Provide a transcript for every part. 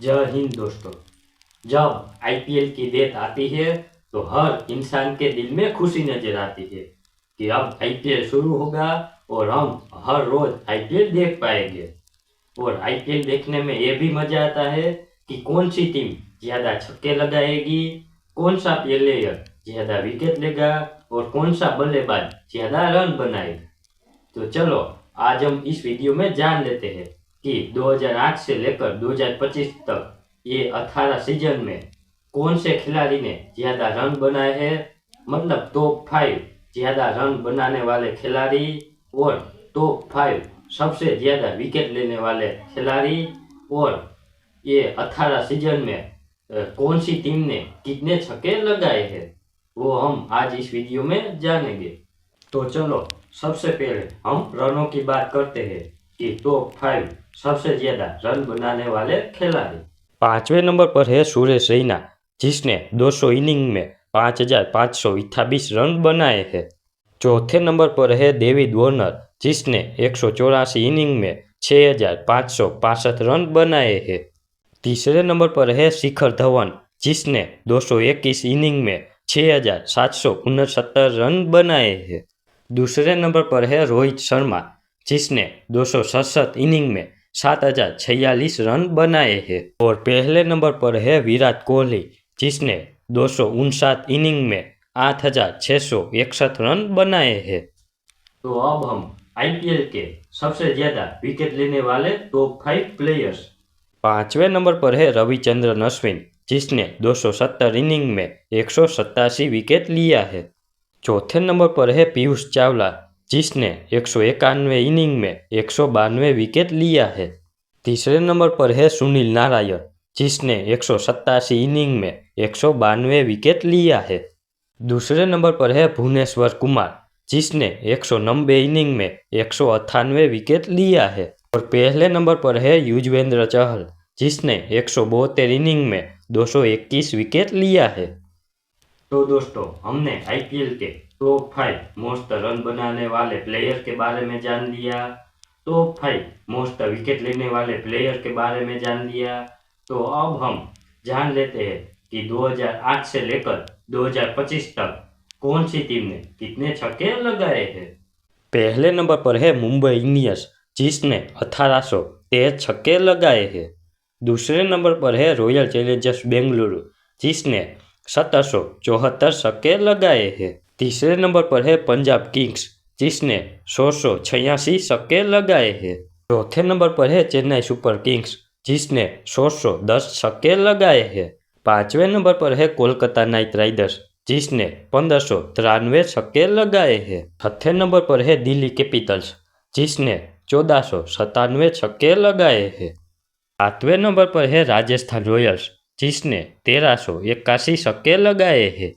जय हिंद दोस्तों। जब आईपीएल की डेट आती है तो हर इंसान के दिल में खुशी नजर आती है कि अब आईपीएल शुरू होगा और हम हर रोज आईपीएल देख पाएंगे। और आईपीएल देखने में ये भी मजा आता है कि कौन सी टीम ज्यादा छक्के लगाएगी, कौन सा प्लेयर ज्यादा विकेट लेगा और कौन सा बल्लेबाज ज्यादा रन बनाएगा। तो चलो आज हम इस वीडियो में जान लेते हैं कि 2008 से लेकर 2025 तक ये 18 सीजन में कौन से खिलाड़ी ने ज्यादा रन बनाए हैं, मतलब टॉप 5 ज्यादा रन बनाने वाले खिलाड़ी और टॉप 5 सबसे ज्यादा विकेट लेने वाले खिलाड़ी, और ये 18 सीजन में कौन सी टीम ने कितने छक्के लगाए हैं, वो हम आज इस वीडियो में जानेंगे। तो चलो सबसे पहले हम रनों की बात करते हैं कि टॉप 5 सबसे ज्यादा रन बनाने वाले खिलाड़ी। 5वें नंबर पर है सुरेश रैना, जिसने 200 इनिंग में 5,528 रन बनाए हैं। चौथे नंबर पर है डेविड वार्नर, जिसने 184 इनिंग में 6,565 रन बनाए हैं। तीसरे नंबर पर है शिखर धवन, जिसने 221 इनिंग में 6,769 रन बनाए हैं। दूसरे नंबर पर है रोहित शर्मा, जिसने 267 इनिंग में 7,046 रन बनाए हैं। और पहले नंबर पर है विराट कोहली, जिसने 259 इनिंग में 8,661 रन बनाए हैं। तो अब हम आईपीएल के सबसे ज्यादा विकेट लेने वाले टॉप 5 प्लेयर्स। 5वें नंबर पर है रविचंद्रन अश्विन, जिसने 270 इनिंग में 187 विकेट लिया है। चौथे नंबर पर है पीयूष चावला, जिसने 191 इनिंग में 192 विकेट लिया है। तीसरे नंबर पर है सुनील नारायण, जिसने 187 इनिंग में 192 विकेट लिया है। दूसरे नंबर पर है भुवनेश्वर कुमार, जिसने 190 इनिंग में 198 विकेट लिया है। और पहले नंबर पर है युजवेंद्र चहल, जिसने 172 इनिंग में 221 विकेट लिया है। तो दोस्तों हमने आईपीएल के टॉप 5 मोस्ट रन बनाने वाले प्लेयर के बारे में जान लिया, टॉप 5 मोस्ट विकेट लेने वाले प्लेयर के बारे में जान लिया। तो अब हम जान लेते हैं कि 2008 से लेकर 2025 तक कौन सी टीम ने कितने छक्के लगाए हैं। पहले नंबर पर है मुंबई इंडियंस, जिसने 1813 छक्के लगाए हैं। दूसरे नंबर पर है रॉयल चैलेंजर्स बेंगलुरु, जिसने 1774 छक्के लगाए हैं। तीसरे नंबर पर है पंजाब किंग्स, जिसने 186 छक्के लगाए हैं। चौथे नंबर पर है चेन्नई सुपर किंग्स, जिसने 110 छक्के लगाए हैं। 5वें नंबर पर है कोलकाता नाइट राइडर्स, जिसने 1593 छक्के लगाए हैं। छठे नंबर पर है दिल्ली कैपिटल्स, जिसने 1497 छक्के लगाए हैं। 7वें नंबर पर है राजस्थान रॉयल्स, जिसने 1381 छक्के लगाए हैं।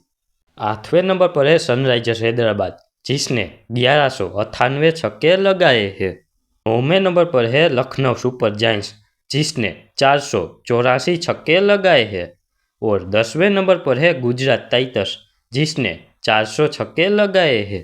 8वें नंबर पर है सनराइजर्स हैदराबाद, जिसने 1198 छक्के लगाए हैं। 9वें नंबर पर है लखनऊ सुपर जायंट्स, जिसने 484 छक्के लगाए हैं। और 10वें नंबर पर है गुजरात टाइटंस, जिसने 400 छक्के लगाए हैं।